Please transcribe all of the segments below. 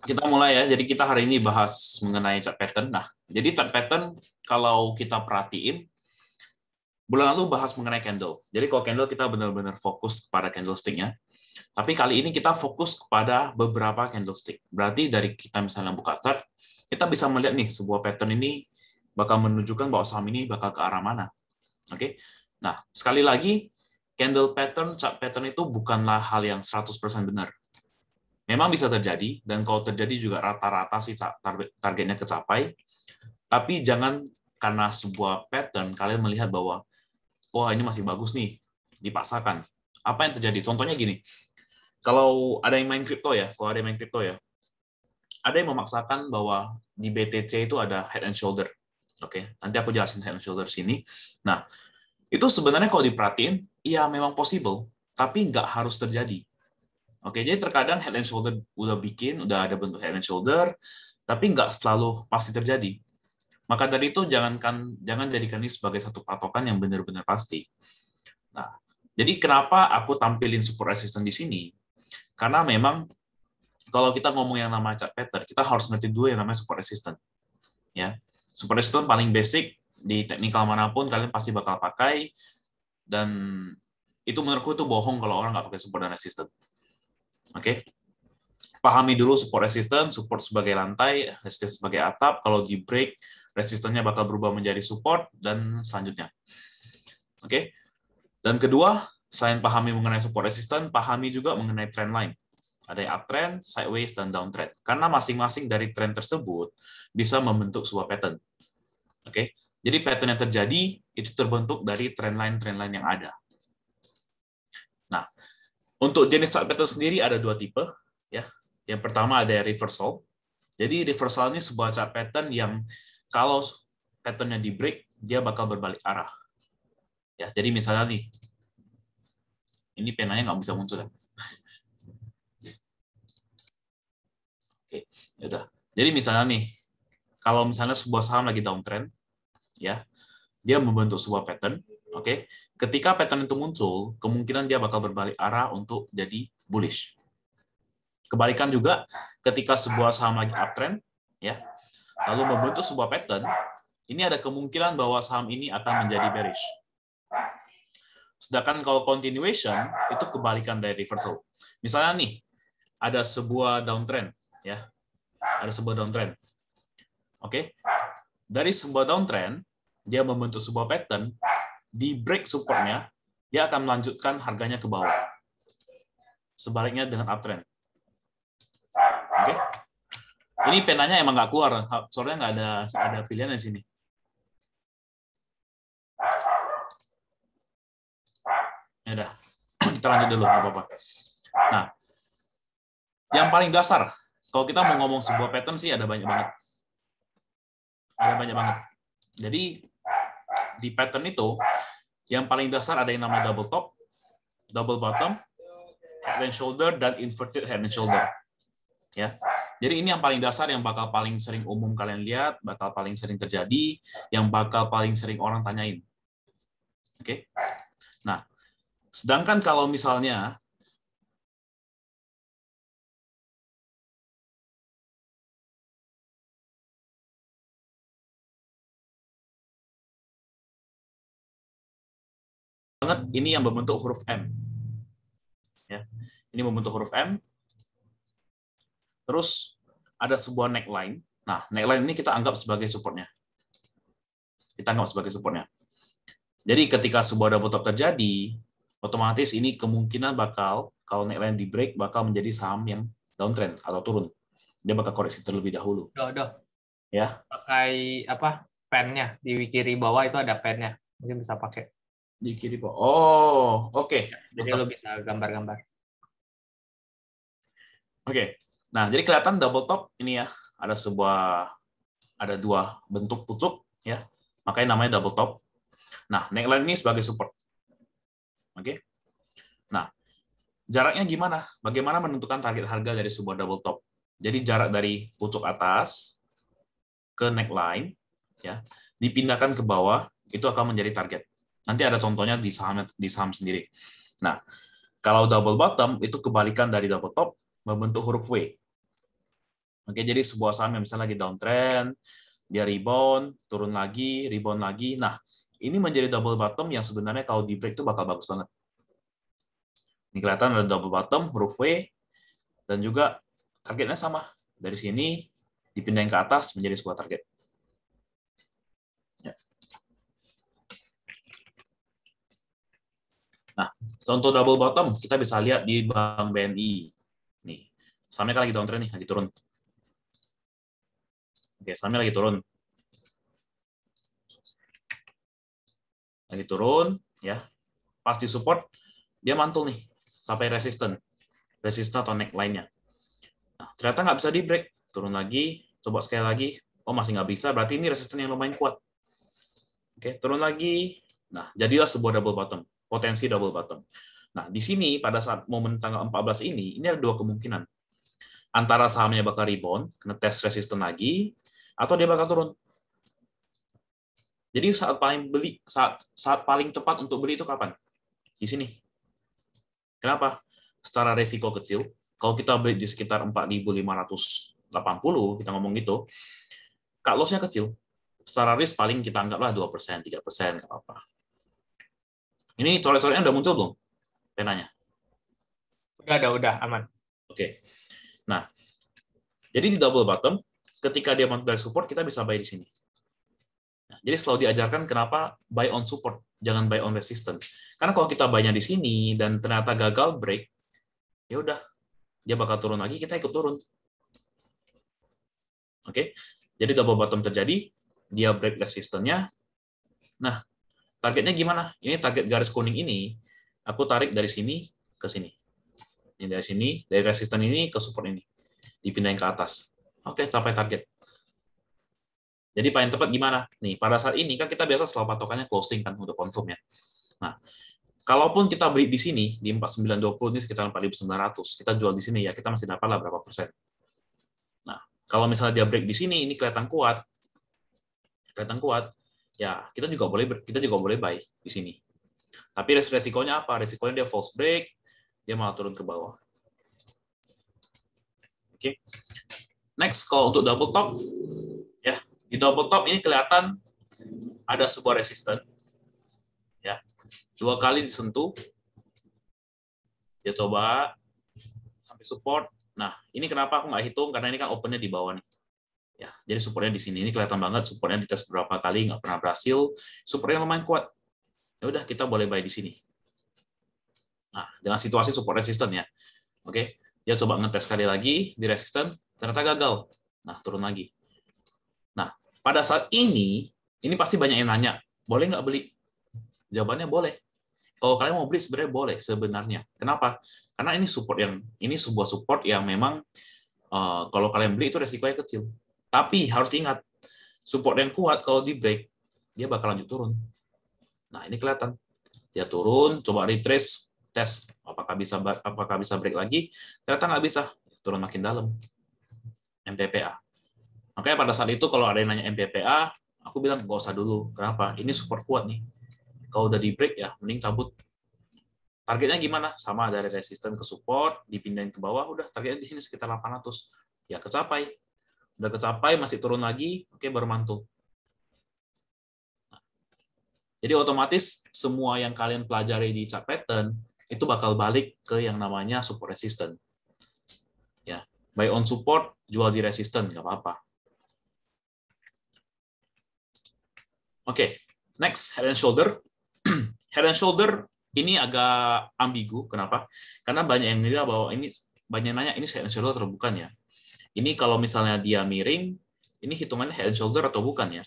Kita mulai ya. Jadi kita hari ini bahas mengenai chart pattern. Nah, jadi chart pattern kalau kita perhatiin, bulan lalu bahas mengenai candle. Jadi kalau candle kita benar-benar fokus kepada candlestick-nya. Tapi kali ini kita fokus kepada beberapa candlestick. Berarti dari kita misalnya buka chart, kita bisa melihat nih sebuah pattern ini bakal menunjukkan bahwa saham ini bakal ke arah mana. Oke. Nah, sekali lagi candle pattern, chart pattern itu bukanlah hal yang 100% benar. Memang bisa terjadi, dan kalau terjadi juga rata-rata sih targetnya kecapai, tapi jangan karena sebuah pattern kalian melihat bahwa, wah ini masih bagus nih, dipaksakan. Apa yang terjadi? Contohnya gini, kalau ada yang main kripto ya, ada yang memaksakan bahwa di BTC itu ada head and shoulder. Oke, nanti aku jelasin head and shoulder sini. Nah, itu sebenarnya kalau diperhatiin, iya memang possible, tapi nggak harus terjadi. Oke, jadi terkadang head and shoulder udah ada bentuk head and shoulder, tapi nggak selalu pasti terjadi. Maka dari itu jangan jadikan ini sebagai satu patokan yang benar-benar pasti. Nah, jadi kenapa aku tampilin support resistance di sini? Karena memang kalau kita ngomong yang namanya chart pattern, kita harus ngerti dulu yang namanya support resistance. Ya, support resistance paling basic di teknikal manapun kalian pasti bakal pakai, dan itu menurutku itu bohong kalau orang nggak pakai support dan resistance. Oke, pahami dulu support resistance, support sebagai lantai, resistance sebagai atap. Kalau di break, resistannya bakal berubah menjadi support dan selanjutnya. Oke. Dan kedua, selain pahami mengenai support resistance, pahami juga mengenai trend line. Ada yang uptrend, sideways, dan downtrend. Karena masing-masing dari trend tersebut bisa membentuk sebuah pattern. Oke. Jadi pattern yang terjadi itu terbentuk dari trend line yang ada. Nah, untuk jenis chart pattern sendiri ada dua tipe, ya. Yang pertama ada reversal. Jadi reversal ini sebuah chart pattern yang kalau patternnya di break, dia bakal berbalik arah. Ya, jadi misalnya nih, ini penanya nggak bisa muncul ya. Oke, ya udah. Jadi misalnya nih, kalau misalnya sebuah saham lagi downtrend, ya, dia membentuk sebuah pattern. Oke, ketika pattern itu muncul, kemungkinan dia bakal berbalik arah untuk jadi bullish. Kebalikan juga, ketika sebuah saham lagi uptrend, ya, lalu membentuk sebuah pattern, ini ada kemungkinan bahwa saham ini akan menjadi bearish. Sedangkan kalau continuation, itu kebalikan dari reversal. Misalnya nih, ada sebuah downtrend, ya, ada sebuah downtrend. Oke, dari sebuah downtrend, dia membentuk sebuah pattern, di break supportnya, dia akan melanjutkan harganya ke bawah. Sebaliknya dengan uptrend. Oke, ini penanya emang nggak keluar, soalnya nggak ada pilihan di sini. Ya udah, kita lanjut dulu, nggak apa-apa. Nah, yang paling dasar, kalau kita mau ngomong sebuah pattern sih ada banyak banget. Ada banyak banget. Jadi di pattern itu, yang paling dasar ada yang namanya double top, double bottom, head and shoulder, dan inverted head and shoulder. Ya, jadi ini yang paling dasar, yang bakal paling sering umum kalian lihat, bakal paling sering terjadi, yang bakal paling sering orang tanyain. Oke. Nah, sedangkan kalau misalnya banget ini yang membentuk huruf M. Ya. Ini membentuk huruf M. Terus ada sebuah neckline. Nah, neckline ini kita anggap sebagai supportnya. Kita anggap sebagai supportnya. Jadi ketika sebuah double top terjadi, otomatis ini kemungkinan bakal, kalau neckline di break, bakal menjadi saham yang downtrend atau turun. Dia bakal koreksi terlebih dahulu. Ya. Pakai apa? Pennya di kiri bawah itu ada pennya. Mungkin bisa pakai. Di kiri bawah. Oh, oke. Okay. Jadi lo bisa gambar-gambar. Oke. Nah, jadi kelihatan double top ini ya. Ada dua bentuk pucuk ya. Makanya namanya double top. Nah, neckline ini sebagai support. Oke. Nah, jaraknya gimana? Bagaimana menentukan target harga dari sebuah double top? Jadi jarak dari pucuk atas ke neckline ya, dipindahkan ke bawah, itu akan menjadi target. Nanti ada contohnya di saham sendiri. Nah, kalau double bottom itu kebalikan dari double top, membentuk huruf W. Oke, jadi sebuah saham yang misalnya lagi downtrend, dia rebound, turun lagi, rebound lagi. Nah, ini menjadi double bottom yang sebenarnya kalau di break itu bakal bagus banget. Ini kelihatan ada double bottom, huruf W, dan juga targetnya sama. Dari sini dipindahin ke atas menjadi sebuah target. Ya. Nah, untuk double bottom, kita bisa lihat di Bank BNI. Nih, sahamnya kan lagi downtrend nih, lagi turun. Oke, sahamnya lagi turun. Lagi turun, ya. Pas di support, dia mantul nih, sampai resisten atau neckline-nya. Nah, ternyata nggak bisa di break. Turun lagi, coba sekali lagi. Oh, masih nggak bisa, berarti ini resisten yang lumayan kuat. Oke, turun lagi. Nah, jadilah sebuah double bottom, potensi double bottom. Nah, di sini pada saat momen tanggal 14 ini ada dua kemungkinan. Antara sahamnya bakal rebound, ngetes resisten lagi, atau dia bakal turun. Jadi saat paling tepat untuk beli itu kapan? Di sini. Kenapa? Secara resiko kecil, kalau kita beli di sekitar 4.580, kita ngomong gitu, cut loss-nya kecil. Secara risk paling kita anggaplah 2%, 3%, nggak apa-apa. Ini coret-coretnya udah muncul belum? Penanya? Udah, aman. Oke. Nah, jadi di double bottom, ketika dia masuk dari support, kita bisa buy di sini. Nah, jadi selalu diajarkan kenapa buy on support, jangan buy on resistance. Karena kalau kita buy-nya di sini dan ternyata gagal break, ya udah, dia bakal turun lagi, kita ikut turun. Oke, jadi double bottom terjadi, dia break resistance-nya. Nah, targetnya gimana? Ini target garis kuning ini, aku tarik dari sini ke sini. Ini dari sini, dari resistance ini ke support ini. Dipindahin ke atas. Oke, capai target. Jadi paling tepat gimana? Nih, pada saat ini kan kita biasa selalu patokannya closing kan untuk confirm ya. Nah, kalaupun kita beli di sini di 4920 ini sekitar 4.900, kita jual di sini ya kita masih dapatlah berapa persen. Nah, kalau misalnya dia break di sini ini kelihatan kuat, ya kita juga boleh buy di sini. Tapi resikonya apa? Resikonya dia false break, dia malah turun ke bawah. Oke. Next, kalau untuk double top, ya di double top ini kelihatan ada sebuah resisten, ya 2 kali disentuh, dia coba sampai support. Nah, ini kenapa aku nggak hitung karena ini kan opennya di bawah nih. Ya, jadi supportnya di sini. Ini kelihatan banget supportnya dites beberapa kali nggak pernah berhasil. Supportnya lumayan kuat. Ya udah kita boleh buy di sini. Nah, dengan situasi support resisten ya. Oke, dia coba ngetes sekali lagi di resisten, ternyata gagal. Nah, turun lagi. Nah, pada saat ini pasti banyak yang nanya, boleh nggak beli? Jawabannya boleh. Kalau kalian mau beli sebenarnya boleh sebenarnya. Kenapa? Karena ini sebuah support yang memang kalau kalian beli itu resikonya kecil. Tapi harus ingat, support yang kuat kalau di break dia bakal lanjut turun. Nah, ini kelihatan. Dia turun, coba retrace, tes apakah bisa break lagi. Ternyata nggak bisa, turun makin dalam. MPPA. Makanya pada saat itu kalau ada yang nanya MPPA, aku bilang nggak usah dulu. Kenapa? Ini support kuat nih. Kalau udah di break ya mending cabut. Targetnya gimana? Sama dari resisten ke support, dipindahin ke bawah, udah targetnya di sini sekitar 800. Ya kecapai. Udah kecapai, masih turun lagi, oke baru mantul. Jadi otomatis semua yang kalian pelajari di chart pattern itu bakal balik ke yang namanya support resistance. Ya, buy on support, jual di resistance, nggak apa-apa. Oke, next head and shoulder. Head and shoulder ini agak ambigu, kenapa? Karena banyak yang ngira bahwa banyak yang nanya ini head and shoulder atau bukan ya. Ini kalau misalnya dia miring, ini hitungannya head and shoulder atau bukan ya?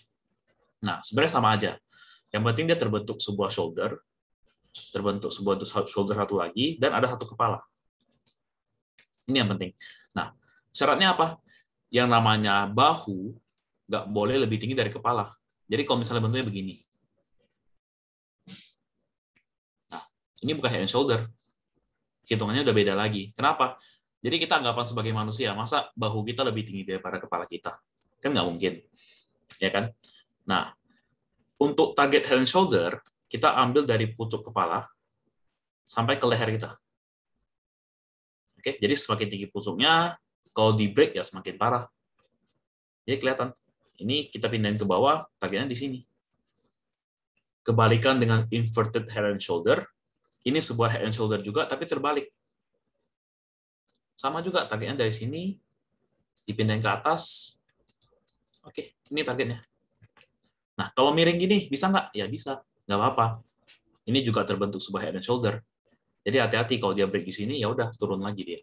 Nah, sebenarnya sama aja. Yang penting dia terbentuk sebuah shoulder, terbentuk sebuah shoulder satu lagi, dan ada satu kepala. Ini yang penting. Nah, syaratnya apa? Yang namanya bahu nggak boleh lebih tinggi dari kepala. Jadi kalau misalnya bentuknya begini. Nah, ini bukan head and shoulder. Hitungannya udah beda lagi. Kenapa? Jadi kita anggapan sebagai manusia, masa bahu kita lebih tinggi daripada kepala kita? Kan nggak mungkin. Ya kan? Nah, untuk target head and shoulder, kita ambil dari pucuk kepala sampai ke leher kita. Oke, jadi semakin tinggi pucuknya, Kalau di break ya semakin parah. Jadi kelihatan. Ini kita pindahin ke bawah, targetnya di sini. Kebalikan dengan inverted head and shoulder. Ini sebuah head and shoulder juga, tapi terbalik. Sama juga, targetnya dari sini, dipindahin ke atas. Oke, ini targetnya. Nah, kalau miring gini, bisa nggak? Ya bisa, nggak apa-apa. Ini juga terbentuk sebuah head and shoulder. Jadi hati-hati kalau dia break di sini, ya udah turun lagi dia.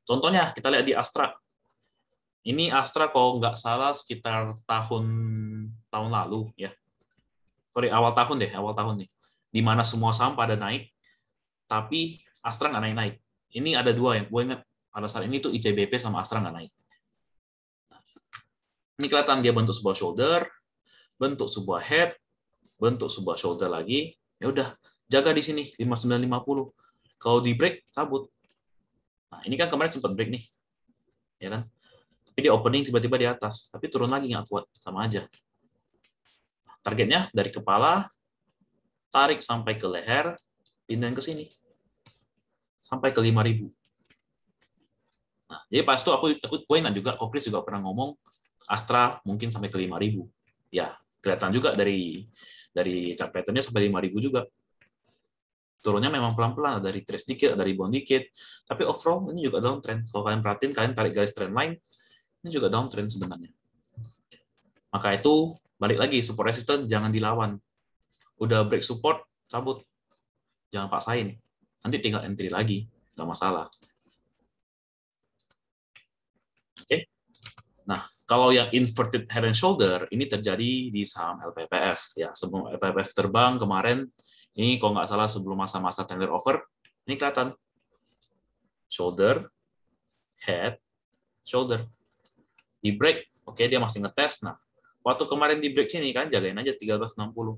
Contohnya, kita lihat di Astra. Ini Astra kalau nggak salah sekitar tahun lalu ya. Sorry, awal tahun nih. Di mana semua saham pada naik, tapi Astra nggak naik-naik. Ini ada dua yang gue ingat pada saat ini tuh ICBP sama Astra nggak naik. Ini kelihatan dia bentuk sebuah shoulder, bentuk sebuah head, bentuk sebuah shoulder lagi. Ya udah, jaga di sini 5950. Kalau di break cabut. Nah, ini kan kemarin sempat break nih. Ya kan? Tapi dia opening tiba-tiba di atas, tapi turun lagi nggak kuat, sama aja. Targetnya dari kepala, tarik sampai ke leher, pindahin ke sini. Sampai ke 5.000. Nah, jadi pas itu gue ingat juga, Kopris juga pernah ngomong, Astra mungkin sampai ke 5.000. Ya, kelihatan juga dari chart pattern-nya sampai 5.000 juga. Turunnya memang pelan-pelan, dari trace dikit, dari bond dikit. Tapi overall ini juga downtrend. Kalau kalian perhatiin, kalian tarik garis trend line, ini juga downtrend sebenarnya. Maka itu, balik lagi, support resistance jangan dilawan. Udah break support, cabut. Jangan paksain. Nanti tinggal entry lagi, nggak masalah. Oke. Nah, kalau yang inverted head and shoulder, ini terjadi di saham LPPF. Ya, sebelum LPPF terbang kemarin, ini kalau nggak salah sebelum masa-masa tender offer, ini kelihatan. Shoulder, head, shoulder. Di break, oke, dia masih ngetes. Nah, waktu kemarin di break sini kan jagain aja 1360.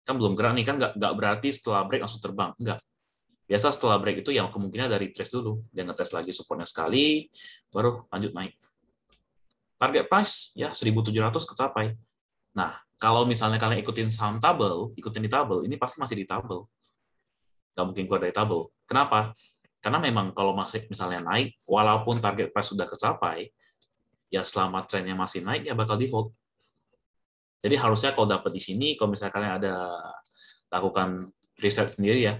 Kan belum gerak nih, kan nggak berarti setelah break langsung terbang. Enggak. Biasa setelah break itu yang kemungkinan dari trace dulu. Dia ngetes lagi supportnya sekali, baru lanjut naik. Target price, ya 1.700 kecapai. Nah, kalau misalnya kalian ikutin saham tabel, ikutin di tabel, ini pasti masih di tabel. Nggak mungkin keluar dari tabel. Kenapa? Karena memang kalau masih misalnya naik, walaupun target price sudah kecapai, ya selama trennya masih naik, ya bakal di hold. Jadi harusnya kalau dapat di sini, kalau misalnya kalian ada lakukan riset sendiri ya,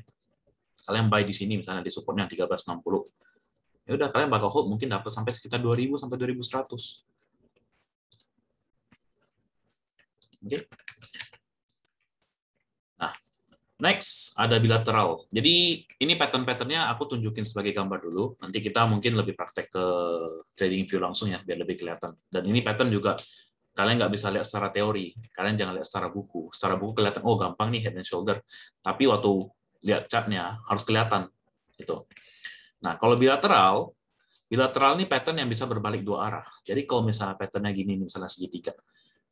kalian buy di sini misalnya di supportnya 1360. Ya udah kalian bakal hold mungkin dapat sampai sekitar 2.000 sampai 2.100. Oke. Nah, next ada bilateral. Jadi ini pattern-patternnya aku tunjukin sebagai gambar dulu. Nanti kita mungkin lebih praktek ke trading view langsung ya, biar lebih kelihatan. Dan ini pattern juga kalian nggak bisa lihat secara teori. Kalian jangan lihat secara buku. Secara buku kelihatan, oh gampang nih head and shoulder. Tapi waktu lihat chartnya harus kelihatan. Gitu. Nah, kalau bilateral ini pattern yang bisa berbalik dua arah. Jadi kalau misalnya patternnya gini, misalnya segitiga.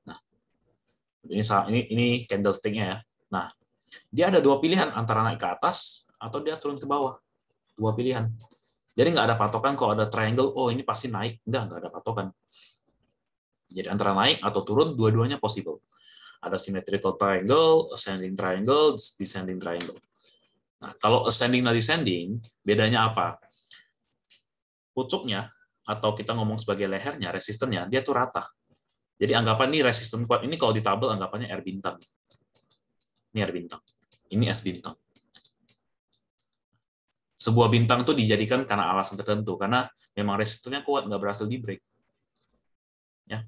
Nah, ini candlestick-nya ya. Nah, dia ada dua pilihan, antara naik ke atas atau dia turun ke bawah. Dua pilihan. Jadi nggak ada patokan kalau ada triangle, oh ini pasti naik. Nggak ada patokan. Jadi antara naik atau turun, dua-duanya possible. Ada symmetrical triangle, ascending triangle, descending triangle. Nah, kalau ascending dan descending, bedanya apa? Pucuknya, atau kita ngomong sebagai lehernya, resistennya, dia tuh rata. Jadi anggapan ini resisten kuat. Ini kalau di tabel anggapannya R bintang. Ini R bintang. Ini S bintang. Sebuah bintang tuh dijadikan karena alasan tertentu. Karena memang resistennya kuat, nggak berhasil di break. Ya.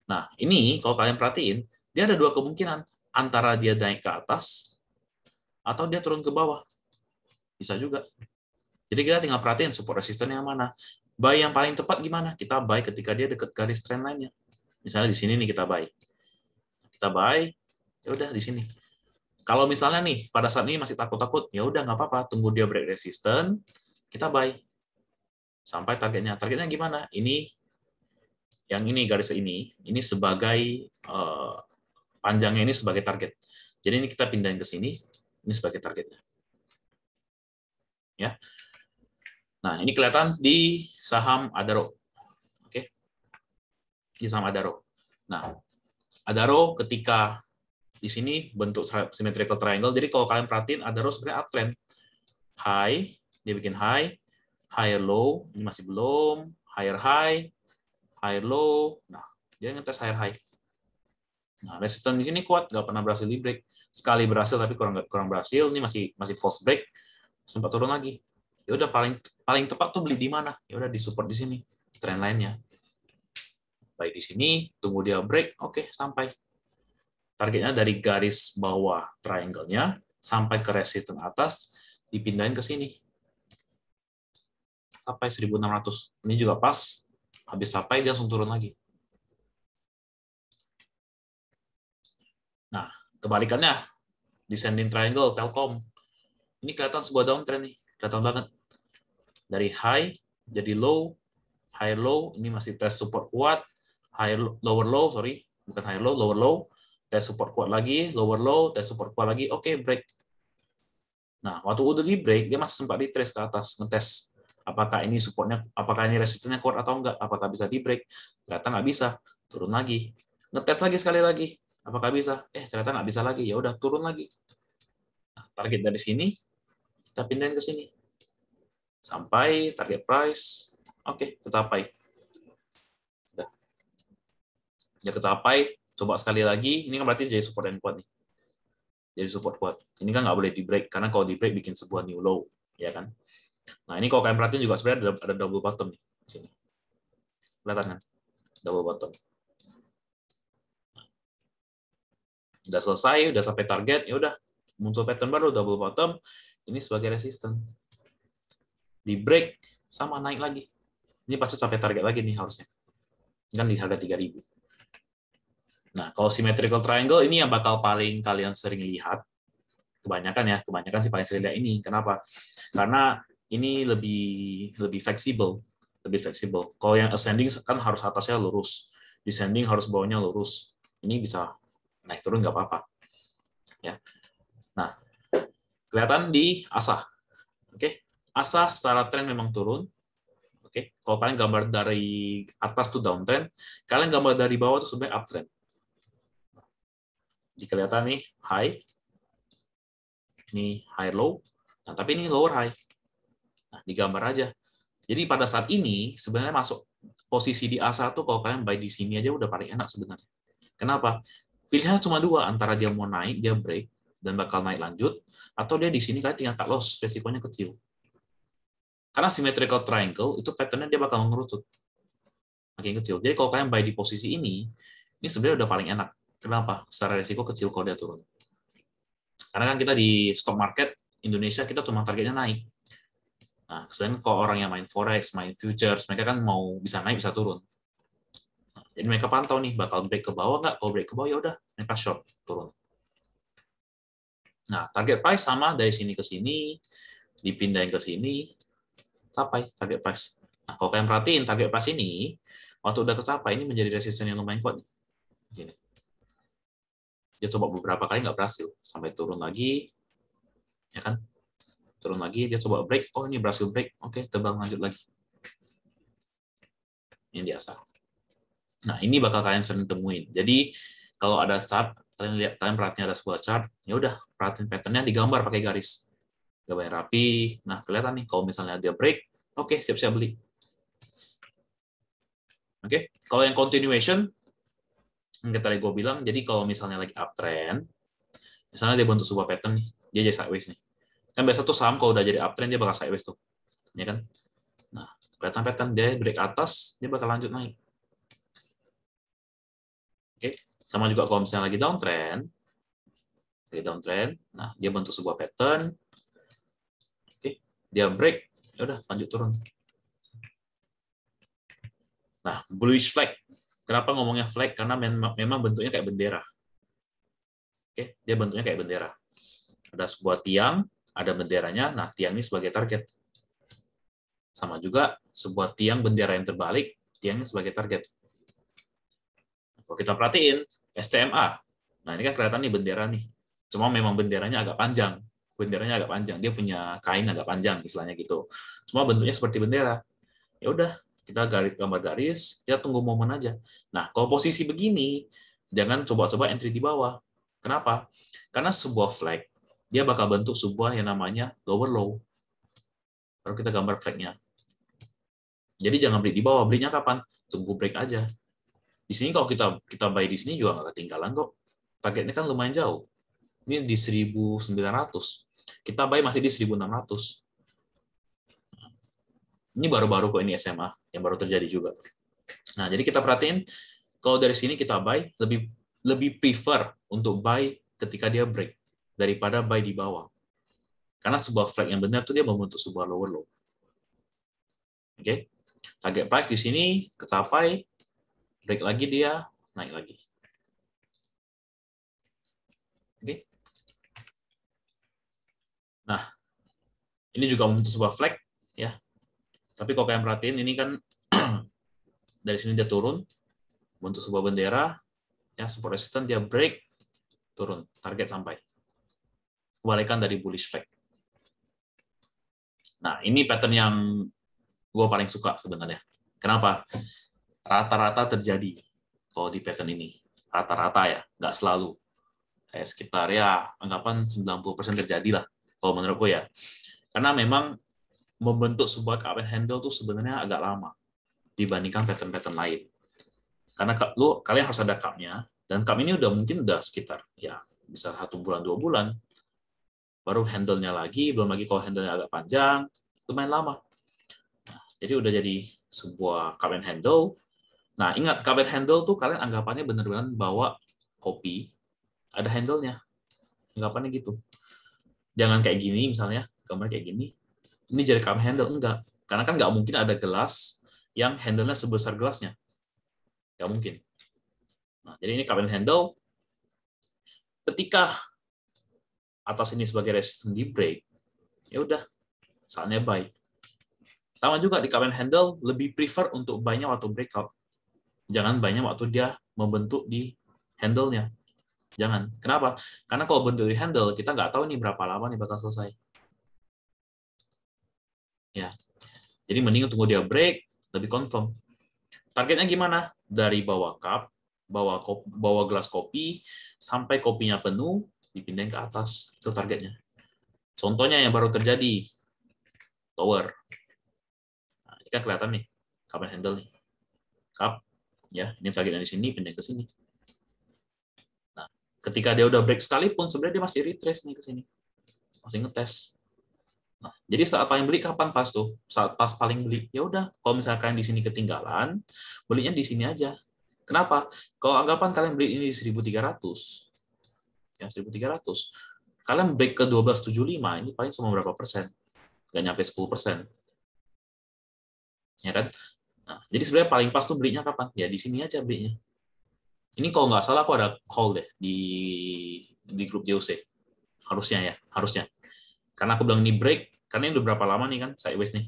Nah, ini kalau kalian perhatiin, dia ada dua kemungkinan. Antara dia naik ke atas, atau dia turun ke bawah. Bisa juga. Jadi kita tinggal perhatiin support resisten yang mana. Buy yang paling tepat gimana? Kita buy ketika dia dekat garis trend line-nya. Misalnya di sini nih kita buy. Kita buy, ya udah di sini. Kalau misalnya nih pada saat ini masih takut-takut, ya udah nggak apa-apa, tunggu dia break resisten, kita buy sampai targetnya. Targetnya gimana? Ini yang ini garis ini sebagai panjangnya ini sebagai target. Jadi ini kita pindahin ke sini, ini sebagai targetnya. Ya. Nah, ini kelihatan di saham Adaro. Oke. Di saham Adaro. Nah, Adaro ketika di sini bentuk symmetrical triangle. Jadi kalau kalian perhatiin Adaro sebenarnya uptrend. High, dia bikin high, higher low, ini masih belum, higher high, higher low. Nah, dia ngetes higher high. Nah, resisten di sini kuat, nggak pernah berhasil di break. Sekali berhasil tapi kurang berhasil. Ini masih false break, sempat turun lagi. Ya udah paling tepat tuh beli di mana? Ya udah di support di sini. Trend lainnya. Baik di sini, tunggu dia break, oke, sampai. Targetnya dari garis bawah triangle-nya sampai ke resisten atas, dipindahin ke sini. Sampai 1600. Ini juga pas. Habis sampai dia langsung turun lagi. Nah, kebalikannya, descending triangle, Telkom. Ini kelihatan sebuah downtrend nih, kelihatan banget. Dari high jadi low, high low, ini masih test support kuat, lower low, sorry, bukan high low, lower low, test support kuat lagi, lower low, test support kuat lagi, oke, break. Nah, waktu udah di break, dia masih sempat di trace ke atas, ngetes apakah ini supportnya, apakah ini resistennya kuat atau enggak, apakah bisa di break, ternyata nggak bisa, turun lagi, ngetes lagi sekali lagi, apakah bisa, ternyata nggak bisa lagi, ya udah turun lagi. Nah, target dari sini kita pindahin ke sini sampai target price, oke, kecapai. Sudah. Ya kecapai, coba sekali lagi, ini kan berarti jadi support yang kuat nih, jadi support kuat. Ini kan nggak boleh di break, karena kalau di break bikin sebuah new low, ya kan. Nah, ini kalau kalian perhatiin juga sebenarnya ada double bottom nih di sini. Kelihatan kan? Double bottom. Udah selesai, udah sampai target, ya udah muncul pattern baru double bottom. Ini sebagai resisten. Di break sama naik lagi. Ini pasti sampai target lagi nih harusnya. Kan di harga 3000. Nah, kalau symmetrical triangle ini yang bakal paling kalian sering lihat. Kebanyakan sih paling sering lihat ini. Kenapa? Karena ini lebih fleksibel, Kalau yang ascending kan harus atasnya lurus, descending harus bawahnya lurus. Ini bisa naik turun nggak apa-apa. Ya. Nah, kelihatan di ASA. Oke, ASA secara tren memang turun. Oke, kalau kalian gambar dari atas tuh downtrend, kalian gambar dari bawah tuh sebenarnya uptrend. Jadi kelihatan nih high, ini high low, nah tapi ini lower high. Nah, digambar aja. Jadi pada saat ini sebenarnya masuk posisi di A1 kalau kalian buy di sini aja udah paling enak sebenarnya. Kenapa? Pilihannya cuma dua, antara dia mau naik, dia break dan bakal naik lanjut, atau dia di sini kalian tinggal cut loss, resikonya kecil. Karena symmetrical triangle itu patternnya dia bakal mengerucut makin kecil. Jadi kalau kalian buy di posisi ini sebenarnya udah paling enak. Kenapa? Secara resiko kecil kalau dia turun. Karena kan kita di stock market Indonesia kita cuma targetnya naik. Nah, selain kalau orang yang main forex, main futures, mereka kan mau bisa naik bisa turun. Nah, jadi mereka pantau nih bakal break ke bawah nggak? Kalau break ke bawah ya udah mereka short turun. Nah, target price sama dari sini ke sini, dipindahin ke sini, capai target price. Nah, kalau kalian perhatiin target price ini waktu udah kecapai ini menjadi resisten yang lumayan kuat. Gini. Dia coba beberapa kali nggak berhasil, sampai turun lagi, ya kan? Turun lagi, dia coba break, oh ini berhasil break, oke, terbang lanjut lagi. Ini biasa. Nah, ini bakal kalian sering temuin. Jadi, kalau ada chart, kalian perhatikan ada sebuah chart, ya udah, perhatiin patternnya digambar pakai garis. Gambar rapi, nah kelihatan nih, kalau misalnya dia break, oke, siap-siap beli. Oke, kalau yang continuation, yang tadi gue bilang, jadi kalau misalnya lagi uptrend, misalnya dia bentuk sebuah pattern nih, dia jadi sideways nih. Kan biasa tuh saham kalau udah jadi uptrend dia bakal sideways tuh, ya kan? Nah, kelihatan pattern dia break atas, dia bakal lanjut naik. Oke, sama juga kalau misalnya lagi downtrend, nah dia bentuk sebuah pattern, oke, dia break, ya udah lanjut turun. Nah, bullish flag. Kenapa ngomongnya flag? Karena memang bentuknya kayak bendera. Oke, dia bentuknya kayak bendera. Ada sebuah tiang, ada benderanya, nah tiang ini sebagai target. Sama juga sebuah tiang bendera yang terbalik, tiangnya sebagai target. Kalau kita perhatiin, STMA, nah ini kan kelihatan nih bendera nih. Cuma memang benderanya agak panjang. Benderanya agak panjang, dia punya kain agak panjang, istilahnya gitu. Cuma bentuknya seperti bendera. Ya udah, kita gambar garis, kita tunggu momen aja. Nah, kalau posisi begini, jangan coba-coba entry di bawah. Kenapa? Karena sebuah flag, dia bakal bentuk sebuah yang namanya lower low. Baru kita gambar flag-nya. Jadi jangan beli di bawah, belinya kapan? Tunggu break aja. Di sini kalau kita buy di sini juga nggak ketinggalan kok. Targetnya kan lumayan jauh. Ini di 1.900. Kita buy masih di 1.600. Ini baru-baru kok, ini SMA yang baru terjadi juga. Nah, jadi kita perhatiin kalau dari sini kita buy lebih prefer untuk buy ketika dia break daripada buy di bawah. Karena sebuah flag yang benar itu dia membentuk sebuah lower low. Oke. Target price di sini kecapai, break lagi dia naik lagi. Oke. Nah, ini juga membentuk sebuah flag ya. Tapi kalau kalian perhatiin ini kan dari sini dia turun, bentuk sebuah bendera, ya support resistance dia break, turun, target sampai. Kebalikan dari bullish flag. Nah, ini pattern yang gue paling suka sebenarnya. Kenapa? Rata-rata terjadi kalau di pattern ini. Rata-rata ya, nggak selalu. Kayak sekitar ya, anggapan 90% terjadi lah, kalau menurut gue ya. Karena memang membentuk sebuah cup and handle tuh sebenarnya agak lama dibandingkan pattern-pattern lain. Karena kalian harus ada cup-nya, dan cup ini mungkin udah sekitar ya bisa 1 bulan 2 bulan. Baru handle-nya lagi, belum lagi kalau handle-nya agak panjang, lumayan lama. Nah, jadi udah jadi sebuah cup and handle. Nah, ingat, cup and handle tuh kalian anggapannya benar-benar bawa kopi, ada handle-nya. Anggapannya gitu. Jangan kayak gini misalnya, gambar kayak gini. Ini jadi cup and handle, enggak. Karena kan nggak mungkin ada gelas yang handle-nya sebesar gelasnya. Nggak mungkin. Nah, jadi ini cup and handle. Ketika atas ini sebagai resistance di break, ya udah, saatnya buy. Sama juga di cup and handle, lebih prefer untuk buy-nya waktu breakout. Jangan buy-nya waktu dia membentuk di handle-nya. Jangan. Kenapa? Karena kalau bentuk di handle, kita nggak tahu nih berapa lama nih bakal selesai. Ya. Jadi mending tunggu dia break, lebih confirm. Targetnya gimana? Dari bawah cup, bawa gelas kopi, sampai kopinya penuh, dipindahin ke atas. Itu targetnya. Contohnya yang baru terjadi, tower. Nah, ini kan kelihatan nih, cup and handle nih. Cup, ya, ini targetnya di sini, pindah ke sini. Nah, ketika dia udah break sekalipun, sebenarnya dia masih retrace nih ke sini. Masih ngetes. Nah, jadi saat paling beli kapan pas tuh? Saat pas paling beli, ya udah. Kalau misalkan di sini ketinggalan, belinya di sini aja. Kenapa? Kalau anggapan kalian beli ini di 1.300, ya 1.300, kalian break ke 12.75, ini paling cuma berapa persen? Nggak nyampe 10%. Ya kan? Nah, jadi sebenarnya paling pas tuh belinya kapan? Ya di sini aja belinya. Ini kalau nggak salah aku ada call deh di grup JOC. Harusnya ya, harusnya. Karena aku bilang ini break, karena ini udah berapa lama nih kan sideways nih.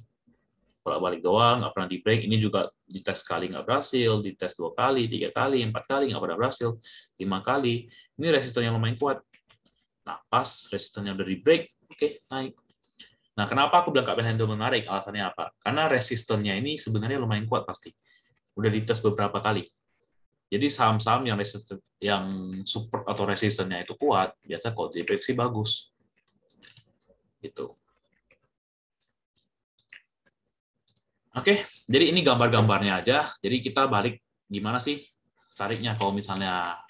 Bolak-balik doang, nggak pernah di break. Ini juga dites sekali nggak berhasil, dites 2 kali, 3 kali, 4 kali nggak pernah berhasil, 5 kali. Ini resisten yang lumayan kuat. Nah, pas resistennya udah di break, oke, naik. Nah, kenapa aku bilang cup and handle menarik? Alasannya apa? Karena resistennya ini sebenarnya lumayan kuat pasti. Udah dites beberapa kali. Jadi saham-saham yang support atau resistennya itu kuat, biasa kalau di break sih bagus. Gitu. Oke, jadi ini gambar-gambarnya aja. Jadi kita balik gimana sih tariknya kalau misalnya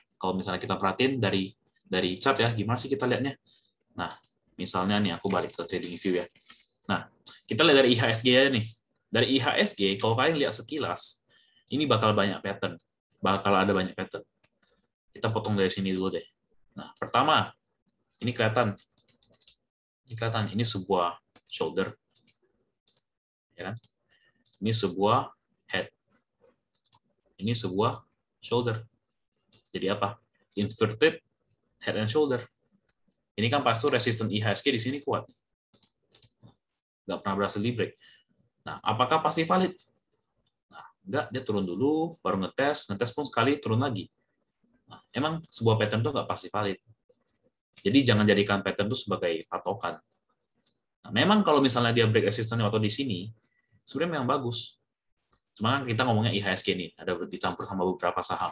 kita perhatiin dari chart ya, gimana sih kita lihatnya? Nah, misalnya nih aku balik ke trading view ya. Nah, kita lihat dari IHSG aja nih. Dari IHSG kalau kalian lihat sekilas, ini bakal banyak pattern. Bakal ada banyak pattern. Kita potong dari sini dulu deh. Nah, pertama, ini kelihatan. Ini sebuah shoulder. Ya kan? Ini sebuah head. Ini sebuah shoulder. Jadi apa? Inverted head and shoulder. Ini kan pasti resisten IHSG di sini kuat. Nggak pernah berhasil di break. Nah, apakah pasti valid? Nah, enggak, dia turun dulu, baru ngetes pun sekali turun lagi. Nah, emang sebuah pattern itu nggak pasti valid. Jadi jangan jadikan pattern itu sebagai patokan. Nah, memang kalau misalnya dia break resistance atau di sini, sebenarnya memang bagus. Cuma kan kita ngomongnya IHSG nih, ada dicampur sama beberapa saham.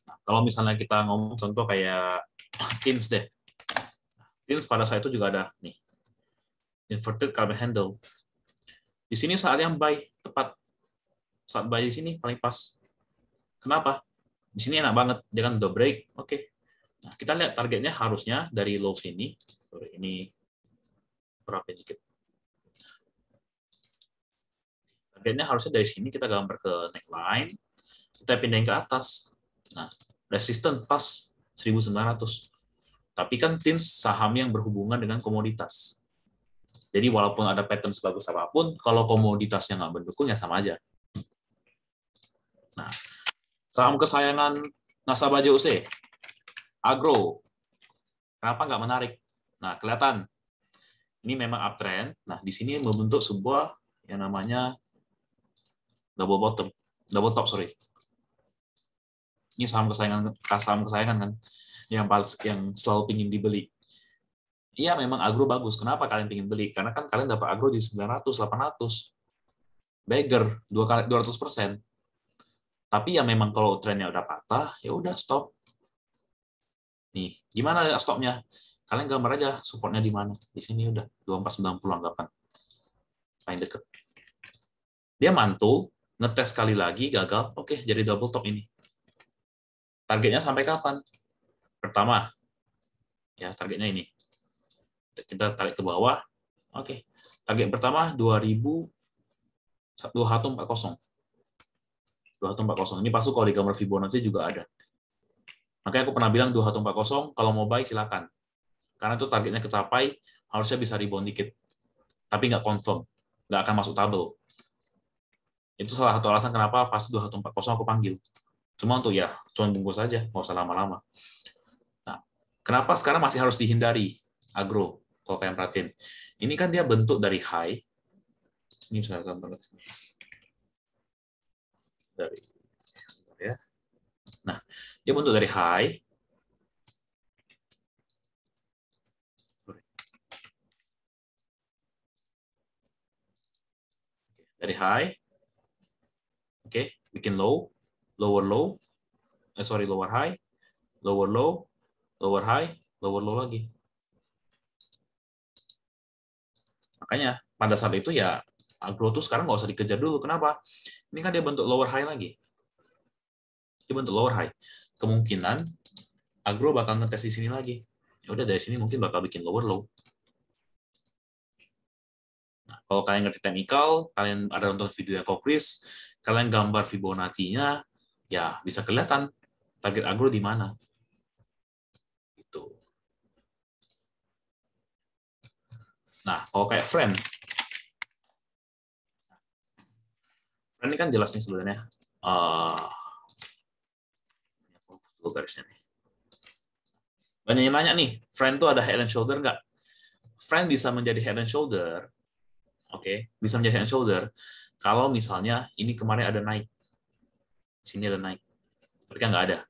Nah, kalau misalnya kita ngomong contoh kayak TINS deh. TINS pada saat itu juga ada nih, inverted cup and handle. Di sini saatnya buy, tepat. Saat buy di sini paling pas. Kenapa? Di sini enak banget, dia kan udah break. Oke. Nah, kita lihat targetnya harusnya dari low sini. Ini berapa dikit. Targetnya harusnya dari sini kita gambar ke neckline, kita pindahin ke atas. Nah, resisten pas 1900. Tapi kan TINS saham yang berhubungan dengan komoditas. Jadi walaupun ada pattern sebagus apapun, kalau komoditasnya nggak mendukung ya sama aja. Nah, saham kesayangan nasabah JOC, Agro. Kenapa nggak menarik? Nah, kelihatan. Ini memang uptrend. Nah, di sini membentuk sebuah yang namanya double top, sorry. Ini saham kesayangan kan, yang selalu pingin dibeli. Iya, memang Agro bagus. Kenapa kalian pingin beli? Karena kan kalian dapat Agro di 900, 800. Bagger, 200%. Tapi ya memang kalau trennya udah patah, ya udah stop. Nih, gimana stopnya? Kalian gambar aja supportnya di mana. Di sini udah 2490 anggapan. Paling deket. Dia mantul, ngetes sekali lagi, gagal. Oke, jadi double top ini. Targetnya sampai kapan? Pertama, ya targetnya ini. Kita tarik ke bawah. Oke, target pertama 2140. 2140. Ini masuk kalau di gambar Fibonacci juga ada. Makanya aku pernah bilang 2140, kalau mau buy silakan. Karena itu targetnya kecapai, harusnya bisa rebound dikit. Tapi nggak confirm. Nggak akan masuk tabel. Itu salah satu alasan kenapa pas 2140 aku panggil. Cuma untuk ya, cuan bungkus saja, nggak usah lama-lama. Nah, kenapa sekarang masih harus dihindari Agro? Kalau kalian perhatiin. Ini kan dia bentuk dari high. Ini bisa gambar. Ya. Nah, dia bentuk dari high. Dari high. Oke, bikin low, lower low. Lower high, lower low, lower high, lower low lagi. Makanya pada saat itu ya Agro tuh sekarang nggak usah dikejar dulu. Kenapa? Ini kan dia bentuk lower high lagi. Dia bentuk lower high. Kemungkinan Agro bakal ngetes di sini lagi. Ya udah dari sini mungkin bakal bikin lower low. Nah, kalau kalian ngerti teknikal, kalian ada nonton video Chris, kalian gambar Fibonacci-nya, ya bisa kelihatan target Agro di mana. Itu. Nah, kalau kayak friend ini kan jelas nih sebenarnya. Garisnya nih. Banyak yang nanya nih, friend tuh ada head and shoulder nggak? Friend bisa menjadi head and shoulder, bisa menjadi head and shoulder kalau misalnya ini kemarin ada naik, sini ada naik, tapi kan nggak ada,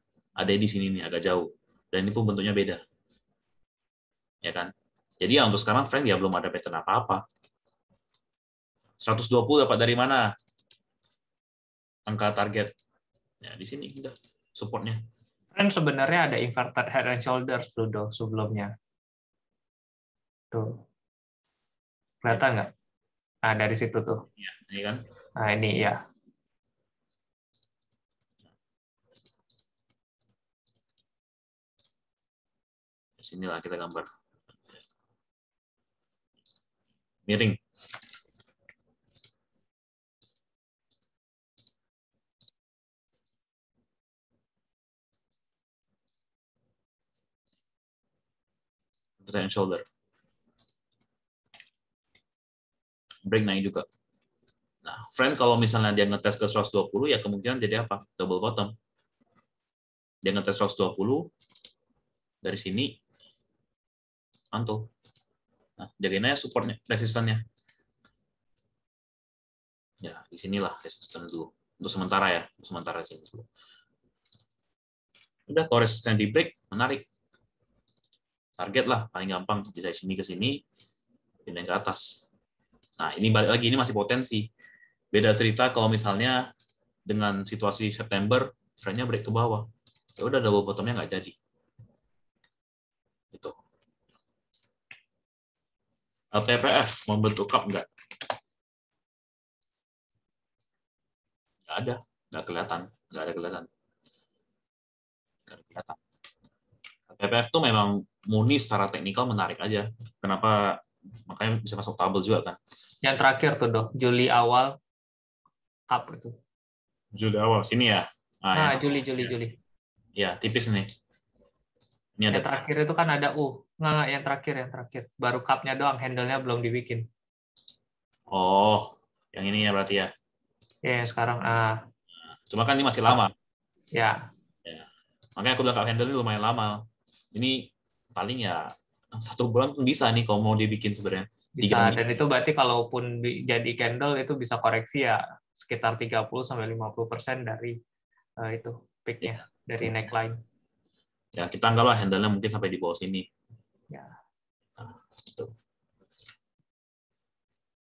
di sini nih agak jauh, dan ini pun bentuknya beda, ya kan? Jadi ya untuk sekarang friend ya belum ada pattern apa-apa. 120 dapat dari mana? Angka target, ya di sini udah supportnya. Kan sebenarnya ada inverted head and shoulders dulu sebelumnya. Tuh. Kelihatan nggak? Nah, dari situ tuh. Ya, ini kan. Nah, ini ya. Sinilah kita gambar. Miring. Head and shoulder. Break naik juga. Nah, friend kalau misalnya dia ngetes ke 120 ya kemungkinan jadi apa? Double bottom. Dia ngetes 120 dari sini mantul. Nah, jagain aja supportnya, resistannya. Ya, di sinilah resisten dulu. Untuk sementara ya, untuk sementara sini dulu. Udah kalau resisten di break, menarik. Target lah, paling gampang bisa sini ke sini, pindah ke atas. Nah, ini balik lagi, ini masih potensi. Beda cerita kalau misalnya dengan situasi September, trendnya break ke bawah. Ya udah double bottomnya nggak jadi. Gitu. LTPF membentuk cup nggak? Nggak ada, nggak kelihatan, nggak ada kelihatan. Nggak ada kelihatan. PPF tuh memang murni secara teknikal menarik aja. Kenapa? Makanya bisa masuk tabel juga kan. Yang terakhir tuh dok, Juli awal cup itu. Juli awal sini ya. Nah, Yang Juli. ya tipis nih. Ini ada Yang terakhir itu kan ada nggak, yang terakhir. Baru cup-nya doang, handle-nya belum dibikin. Oh, yang ini ya berarti ya. Ya, yang sekarang Cuma kan ini masih lama. Ya. Ya. Makanya aku bilang kalau handle ini lumayan lama. Ini paling ya 1 bulan pun bisa nih kalau mau dibikin sebenarnya. Bisa, dan itu berarti kalaupun jadi candle itu bisa koreksi ya sekitar 30-50% dari itu peak-nya, dari neckline. Ya, kita anggaplah handle-nya mungkin sampai di bawah sini. Ya. Nah, gitu.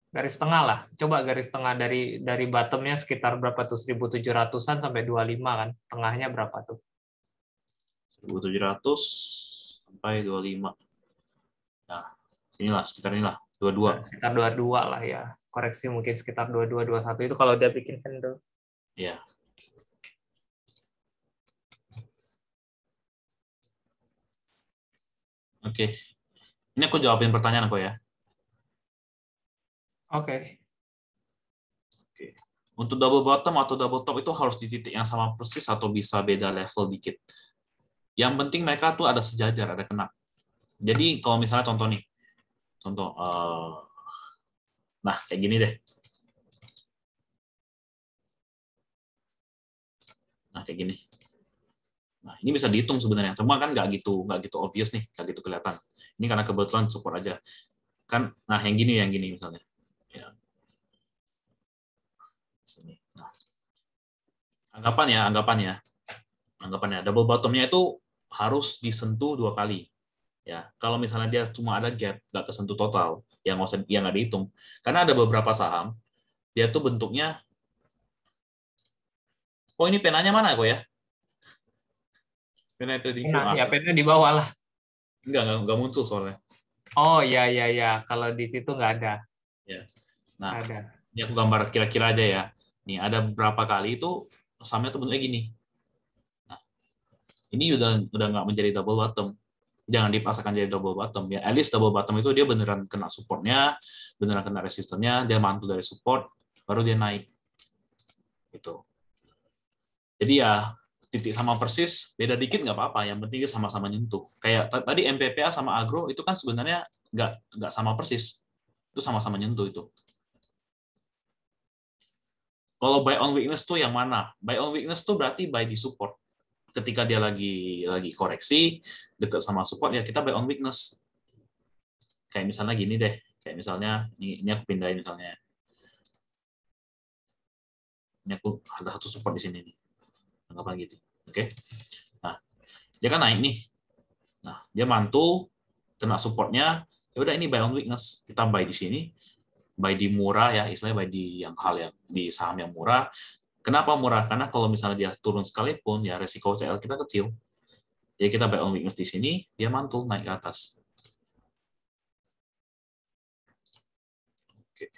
Garis tengah lah. Coba garis tengah dari bottom-nya sekitar berapa tuh? 1.700-an sampai 25 kan. Tengahnya berapa tuh? 1.700 sampai 25. Nah, inilah sekitar inilah 22. Nah, sekitar 22 lah ya. Koreksi mungkin sekitar 22 21 itu kalau udah bikin candle. Ya. Oke. Ini aku jawabin pertanyaan aku ya. Oke. Oke. Untuk double bottom atau double top itu harus di titik yang sama persis atau bisa beda level dikit. Yang penting mereka tuh ada sejajar, ada kena. Jadi kalau misalnya contoh nih, nah kayak gini deh. Nah kayak gini. Nah ini bisa dihitung sebenarnya, cuma kan nggak gitu obvious nih, nggak gitu kelihatan. Ini karena kebetulan support aja. Kan, nah yang gini misalnya. Ya. Nah, anggapannya double bottomnya itu harus disentuh 2 kali. Ya, kalau misalnya dia cuma ada gap, nggak kesentuh total, yang nggak dihitung. Karena ada beberapa saham, dia tuh bentuknya, oh ini penanya mana kok ya? Pena trading view. Ya pennya di bawah lah. Nggak muncul soalnya. Oh ya. Kalau di situ nggak ada. Ya. Nah, Ada. ini aku gambar kira-kira aja ya. Nih ada beberapa kali itu sahamnya tuh bentuknya gini. Nah, ini udah nggak menjadi double bottom. Jangan dipaksakan jadi double bottom ya. At least double bottom itu dia beneran kena supportnya, beneran kena resistennya, dia mantul dari support, baru dia naik. Gitu. Jadi ya titik sama persis, beda dikit nggak apa-apa. Yang penting dia sama-sama nyentuh. Kayak tadi MPPA sama Agro itu kan sebenarnya nggak sama persis. Itu sama-sama nyentuh itu. Kalau buy on weakness tuh yang mana? Buy on weakness tuh berarti buy di support. Ketika dia lagi koreksi dekat sama support ya kita buy on weakness. Kayak misalnya gini deh. Kayak misalnya ini aku pindahin misalnya. Ini aku ada satu support di sini nih. Anggaplah gitu. Oke. Nah, dia kan naik nih. Nah, dia mantul kena supportnya. Ya udah ini buy on weakness. Kita buy di sini. Buy di murah ya, istilahnya buy di yang di saham yang murah. Kenapa murah? Karena kalau misalnya dia turun sekalipun, ya resiko CL kita kecil. Jadi kita buy on weakness di sini, dia mantul naik ke atas. Oke.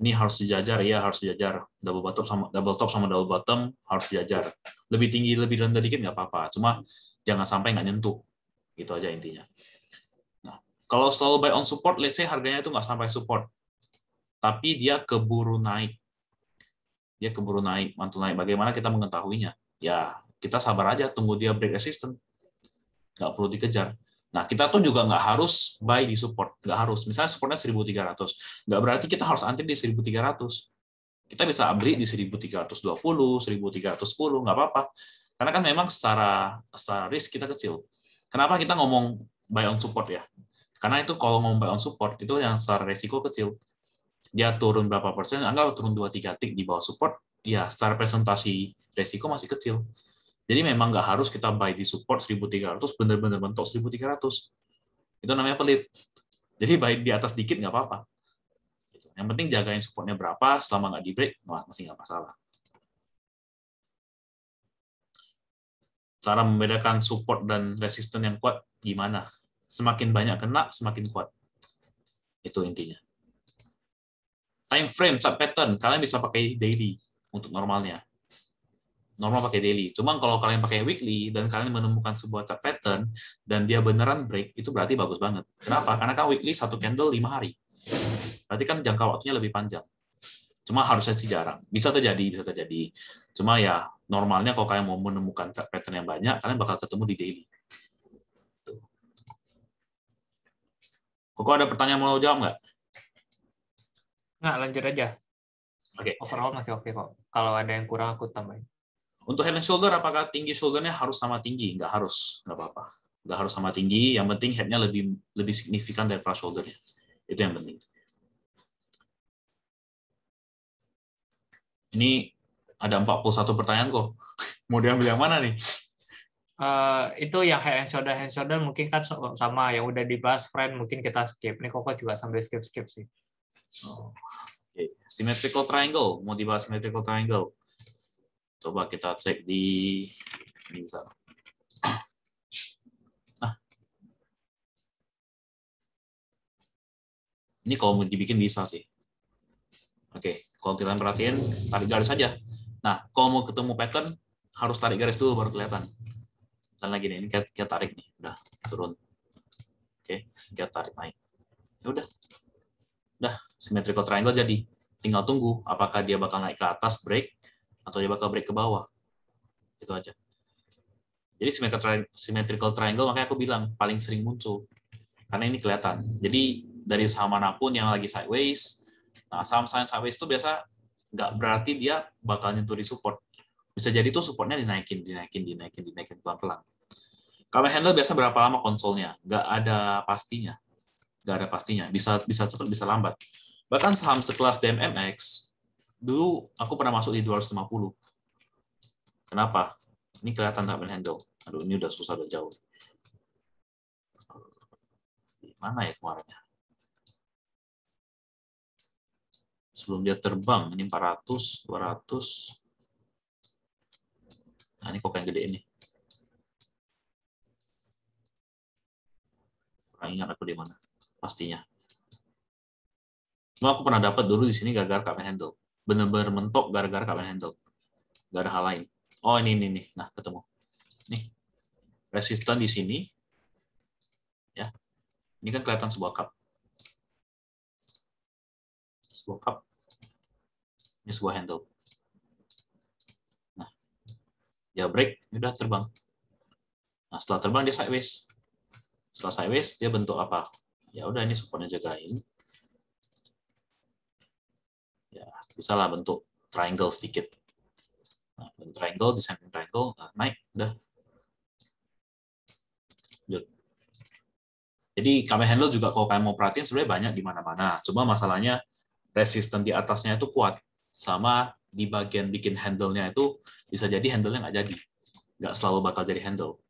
Ini harus dijajar ya, harus dijajar. Double top sama double bottom harus dijajar. Lebih tinggi, lebih rendah dikit nggak apa-apa. Cuma jangan sampai nggak nyentuh. Gitu aja intinya. Nah, kalau selalu buy on support, let's say harganya itu nggak sampai support. Tapi dia keburu naik. Mantul naik. Bagaimana kita mengetahuinya? Ya, kita sabar aja, tunggu dia break resistance. Nggak perlu dikejar. Nah, kita tuh juga nggak harus buy di support. Nggak harus. Misalnya supportnya 1.300. Nggak berarti kita harus antri di 1.300. Kita bisa beli di 1.320, 1.310, nggak apa-apa. Karena kan memang secara risk kita kecil. Kenapa kita ngomong buy on support ya? Karena itu kalau ngomong buy on support, itu yang secara resiko kecil. Dia turun berapa persen, anggap turun 2-3 tick di bawah support, ya secara presentasi resiko masih kecil. Jadi memang nggak harus kita buy di support 1.300, bener-bener mentok 1.300. Itu namanya pelit. Jadi buy di atas dikit nggak apa-apa. Yang penting jagain supportnya berapa, selama nggak di break, masih nggak masalah. Cara membedakan support dan resisten yang kuat gimana? Semakin banyak kena, semakin kuat. Itu intinya. Time frame, chart pattern, kalian bisa pakai daily untuk normalnya. Normal pakai daily. Cuma kalau kalian pakai weekly dan kalian menemukan sebuah chart pattern dan dia beneran break, itu berarti bagus banget. Kenapa? Karena kan weekly satu candle 5 hari. Berarti kan jangka waktunya lebih panjang. Cuma harusnya sih jarang. Bisa terjadi. Cuma ya normalnya kalau kalian mau menemukan chart pattern yang banyak, kalian bakal ketemu di daily. Kok ada pertanyaan mau jawab nggak? Nggak, lanjut aja. Oke. Overall masih oke kok. Kalau ada yang kurang aku tambahin. Untuk head and shoulder, apakah tinggi shoulder-nya harus sama tinggi? Nggak harus, nggak apa-apa. Nggak harus sama tinggi, yang penting head-nya lebih signifikan daripada shoulder-nya. Itu yang penting. Ini ada 41 pertanyaan kok. Mau diambil yang mana nih? Itu yang hand shoulder mungkin kan sama yang udah dibahas friend, mungkin kita skip. Ini kok juga sambil skip sih. Oh, okay. Symmetrical triangle, mau dibahas symmetrical triangle. Coba kita cek di ini bisa. Nah, ini kalau mau dibikin bisa sih. Oke, kalau kita perhatiin tarik garis saja. Nah, kalau mau ketemu pattern harus tarik garis dulu baru kelihatan. Misalnya gini, ini kita tarik nih, udah turun. Oke, kita tarik naik. Ya udah symmetrical triangle jadi. Tinggal tunggu apakah dia bakal naik ke atas break atau dia bakal break ke bawah. Itu aja. Jadi symmetrical triangle makanya aku bilang paling sering muncul. Karena ini kelihatan. Jadi dari saham manapun yang lagi sideways, nah saham-saham sideways itu biasa nggak berarti dia bakal nyentuh di support. Bisa jadi tuh supportnya dinaikin pelan-pelan. Kalau handle biasa berapa lama konsolnya? Nggak ada pastinya. Bisa cepat, bisa lambat. Bahkan saham sekelas DMMX, dulu aku pernah masuk di 250. Kenapa? Ini kelihatan nggak handle. Aduh, ini udah susah, udah jauh. Mana ya kemarinnya? Sebelum dia terbang, ini 400, 200. Nah, ini kok yang gede ini. Kurang ingat aku di mana pastinya. Cuma aku pernah dapat dulu di sini gara-gara Kak handle. Bener-bener mentok gara-gara Kak handle. Gak ada hal lain. Oh, ini nih. Nah, ketemu. Nih. Resisten di sini. Ya. Ini kan kelihatan sebuah cup. Sebuah cup. Ini sebuah handle. Nah. Dia break, udah terbang. Nah, setelah terbang dia sideways. Setelah sideways dia bentuk apa? Ya udah, ini supportnya jagain. Ya, bisa lah bentuk triangle sedikit. Nah, triangle, descending triangle, nah, naik, udah. Jadi camel handle juga kalau kalian mau perhatiin sebenarnya banyak di mana-mana. Cuma masalahnya resisten di atasnya itu kuat. Sama di bagian bikin handle-nya itu bisa jadi handle-nya nggak jadi. Nggak selalu bakal jadi handle.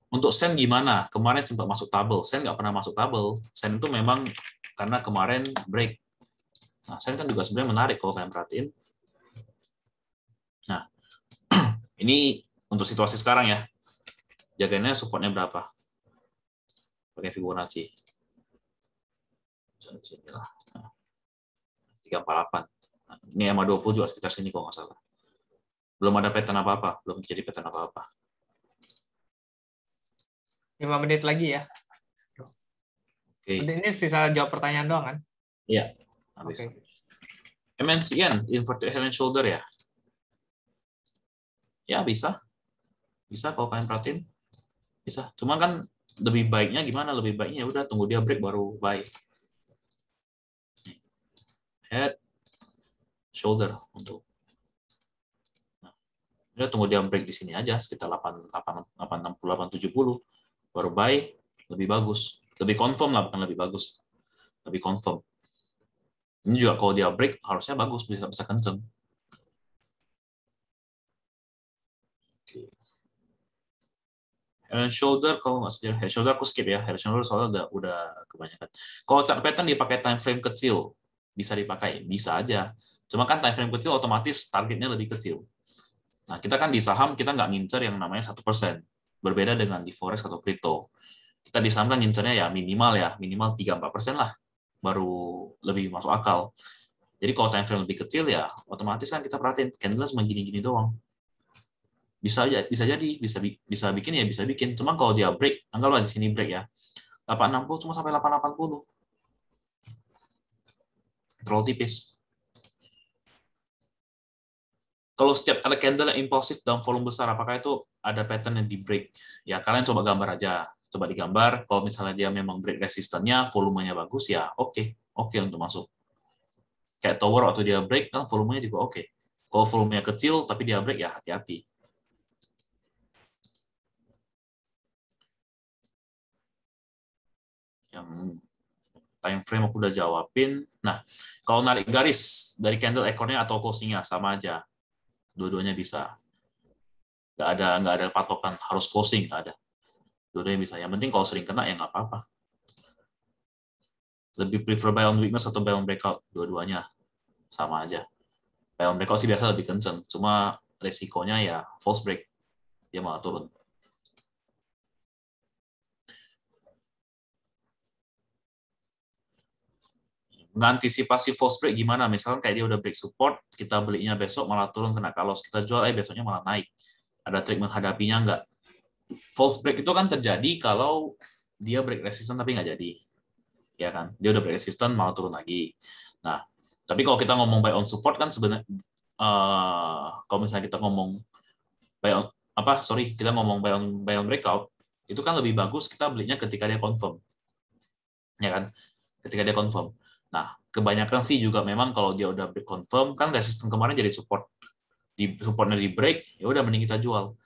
Untuk Sen gimana? Kemarin sempat masuk tabel. Sen nggak pernah masuk tabel. Sen itu memang karena kemarin break. Nah, Sen kan juga sebenarnya menarik kalau kalian perhatiin. Nah, ini untuk situasi sekarang ya. Jaganya supportnya berapa? Pakai Fibonacci. Nah, 348. Nah, ini EMA 20 juga sekitar sini kalau nggak salah. Belum ada pattern apa-apa. Belum jadi pattern apa-apa. 5 menit lagi ya. Oke. Ini sisa jawab pertanyaan doang kan? Iya. Habis. Okay. MNCN, inverted head and shoulder ya? Ya bisa. Bisa kalau kalian perhatiin. Bisa. Cuma kan lebih baiknya gimana? Lebih baiknya udah tunggu dia break baru buy. Head, shoulder untuk. Nah, udah tunggu dia break di sini aja sekitar 860, 870 baru buy, lebih bagus. Lebih confirm lah, bukan lebih bagus. Lebih confirm. Ini juga kalau dia break harusnya bagus, bisa kenceng. Head and shoulder, kalau nggak salah head shoulder aku skip ya. Head shoulder soalnya udah kebanyakan. Kalau chart pattern dipakai time frame kecil, bisa dipakai, bisa aja. Cuma kan time frame kecil otomatis targetnya lebih kecil. Nah, kita kan di saham kita nggak ngincer yang namanya 1%. Berbeda dengan di forex atau crypto. Kita kita disarankan ngincernya ya minimal 3-4% lah, baru lebih masuk akal. Jadi kalau time frame lebih kecil ya otomatis kan kita perhatiin candle cuma gini-gini doang. Bisa bikin ya bisa bikin. Cuma kalau dia break, anggaplah di sini break ya. 860 cuma sampai 880. Terlalu tipis. Kalau setiap ada candle yang impulsif dalam volume besar, apakah itu ada pattern yang di break? Ya kalian coba gambar aja. Coba digambar, kalau misalnya dia memang break resistannya, volumenya bagus, ya oke untuk masuk. Kayak tower waktu dia break kan volumenya juga oke. Kalau volumenya kecil tapi dia break ya hati-hati. Yang time frame aku udah jawabin. Nah, kalau narik garis dari candle ekornya atau closing-nya sama aja. Dua-duanya bisa. Nggak ada patokan harus closing, nggak ada. Dua-duanya bisa. Yang penting kalau sering kena ya nggak apa-apa. Lebih prefer buy on weakness atau buy on breakout, dua-duanya sama aja. Buy on breakout sih biasa lebih kenceng, cuma resikonya ya false break, dia malah turun. Mengantisipasi false break gimana? Misalkan kayak dia udah break support, kita belinya besok malah turun kena cut loss, kita jual besoknya malah naik. Ada trik menghadapinya nggak? False break itu kan terjadi kalau dia break resistance tapi nggak jadi. Ya kan? Dia udah break resistance malah turun lagi. Nah, tapi kalau kita ngomong buy on support kan sebenarnya kalau misalnya kita ngomong kita ngomong buy on breakout, itu kan lebih bagus kita belinya ketika dia confirm. Ya kan? Ketika dia confirm. Nah, kebanyakan sih juga memang kalau dia udah break confirm kan resistance kemarin jadi support. Di supportnya di break, ya udah mending kita jual.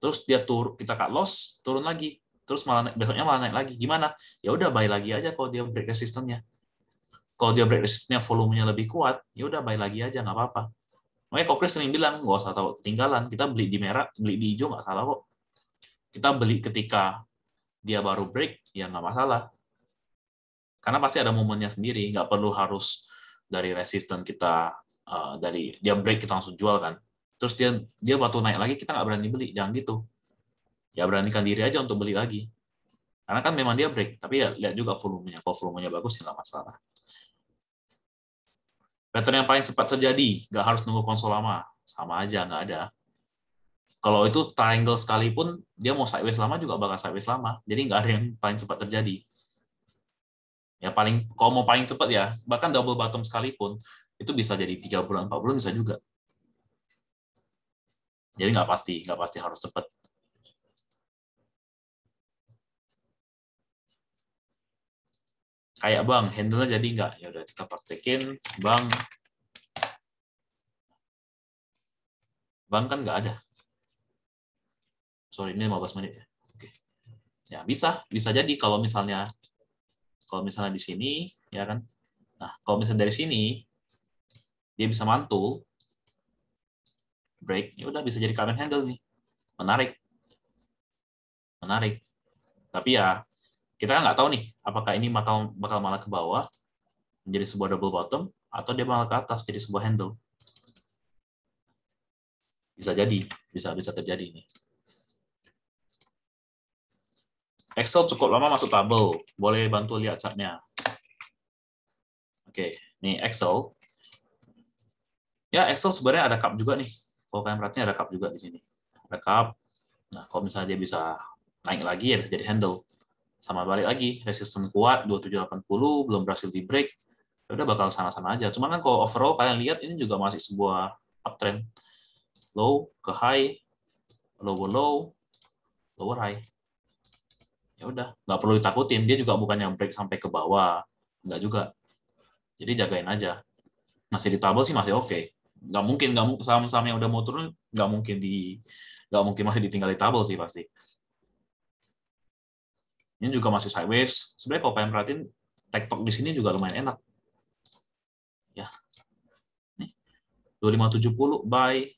Terus dia kita cut loss, turun lagi. Terus besoknya malah naik lagi. Gimana? Ya udah buy lagi aja kalau dia break resistance-nya. Kalau dia break resistance-nya volumenya lebih kuat, ya udah buy lagi aja nggak apa-apa. Makanya Kok Chris sering bilang nggak usah tahu ketinggalan. Kita beli di merah, beli di hijau nggak salah kok. Kita beli ketika dia baru break, ya nggak masalah. Karena pasti ada momennya sendiri, nggak perlu harus dari resistance kita dari dia break kita langsung jual kan. Terus dia waktu naik lagi kita nggak berani beli, jangan gitu. Ya beranikan diri aja untuk beli lagi. Karena kan memang dia break, tapi ya lihat juga volumenya. Kalau volumenya bagus ya nggak masalah. Pattern yang paling cepat terjadi, nggak harus nunggu konsol lama, sama aja nggak ada. Kalau itu triangle sekalipun, dia mau sideways lama juga bakal sideways lama. Jadi nggak ada yang paling cepat terjadi. Ya kalau mau paling cepat ya, bahkan double bottom sekalipun, itu bisa jadi 3 bulan, 4 bulan bisa juga. Jadi nggak pasti harus cepat. Kayak Bang, handle-nya jadi nggak? Ya udah kita praktekin, Bang. Bang kan nggak ada. Sorry, ini 15 menit ya. Oke. Ya bisa jadi kalau misalnya di sini, ya kan. Nah, kalau misalnya dari sini dia bisa mantul, break, ya udah bisa jadi current handle nih. Menarik. Tapi ya kita nggak tahu nih apakah ini bakal malah ke bawah menjadi sebuah double bottom atau dia malah ke atas jadi sebuah handle. Bisa terjadi ini. Excel cukup lama masuk tabel, boleh bantu lihat chartnya. Oke, nih Excel. Ya Excel sebenarnya ada cup juga nih. Kalau kalian perhatiin ada cup juga di sini. Ada cup. Nah kalau misalnya dia bisa naik lagi ya bisa jadi handle. Sama balik lagi, resistance kuat 2780 belum berhasil di break. Udah bakal sama-sama aja. Cuma kan kalau overall kalian lihat ini juga masih sebuah uptrend. Low ke high, lower low, lower high. Ya udah, nggak perlu ditakutin. Dia juga bukannya break sampai ke bawah, nggak juga. Jadi jagain aja. Masih di tabel sih masih oke. Nggak mungkin saham-saham yang udah mau turun nggak mungkin masih ditinggal di tabel sih pasti. Ini juga masih sideways. Sebenarnya kalau kalian perhatiin, tektok di sini juga lumayan enak. Ya, nih 2570 buy,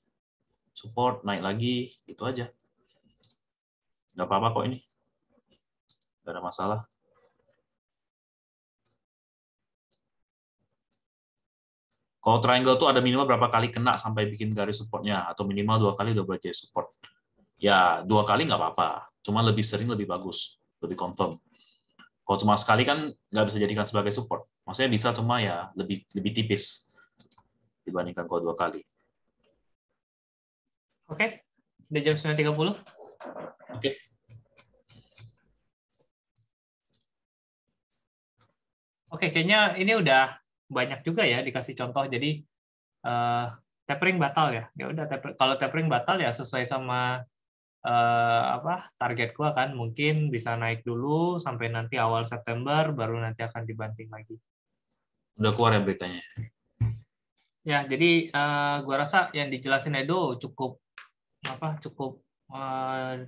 support naik lagi, gitu aja. Nggak apa-apa kok ini. Nggak ada masalah. Kalau triangle tuh ada minimal berapa kali kena sampai bikin garis supportnya, atau minimal 2 kali udah buat jadi support. Ya 2 kali nggak apa-apa, cuma lebih sering lebih bagus, lebih confirm. Kalau cuma sekali kan nggak bisa jadikan sebagai support. Maksudnya bisa, cuma ya lebih tipis dibandingkan kalau 2 kali. Oke, udah jam 9.30. Oke. Oke, kayaknya ini udah banyak juga ya dikasih contoh. Jadi tapering batal ya. Ya udah, kalau tapering batal ya sesuai sama target gua kan, mungkin bisa naik dulu sampai nanti awal September, baru nanti akan dibanting lagi. Udah keluar ya beritanya? Ya, jadi gua rasa yang dijelasin Edo cukup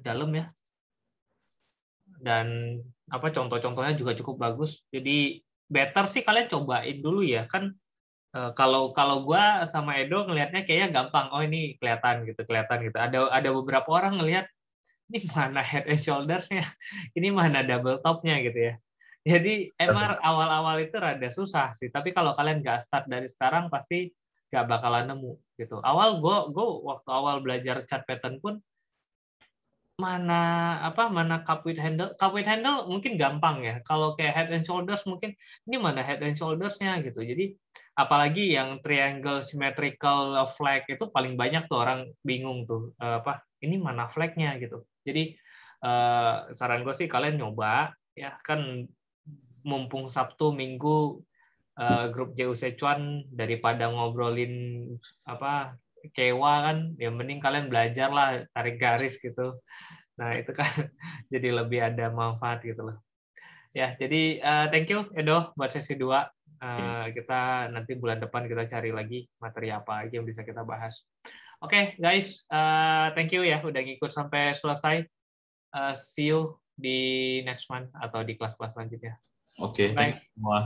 dalam ya, dan contoh-contohnya juga cukup bagus. Jadi better sih kalian cobain dulu ya kan. Kalau gue sama Edo ngelihatnya kayaknya gampang. Oh, ini kelihatan gitu. Ada beberapa orang ngelihat ini mana head and shoulders-nya, ini mana double top-nya gitu ya. Jadi emang awal-awal itu rada susah sih. Tapi kalau kalian nggak start dari sekarang pasti nggak bakalan nemu gitu. Gue waktu awal belajar chart pattern pun mana cup with handle mungkin gampang ya. Kalau kayak head and shoulders mungkin ini mana head and shoulders-nya gitu. Jadi apalagi yang triangle symmetrical flag itu paling banyak tuh orang bingung tuh ini mana flag-nya gitu. Jadi saran gue sih kalian nyoba ya kan, mumpung Sabtu Minggu grup JU Sichuan, daripada ngobrolin kewa kan, ya mending kalian belajar lah tarik garis gitu. Nah, itu kan jadi lebih ada manfaat gitu loh. Ya, jadi thank you Edo buat sesi 2. Kita nanti bulan depan kita cari lagi materi apa aja yang bisa kita bahas. Oke, guys, thank you ya udah ngikut sampai selesai. See you di next month atau di kelas-kelas selanjutnya. Oke, thank you semua.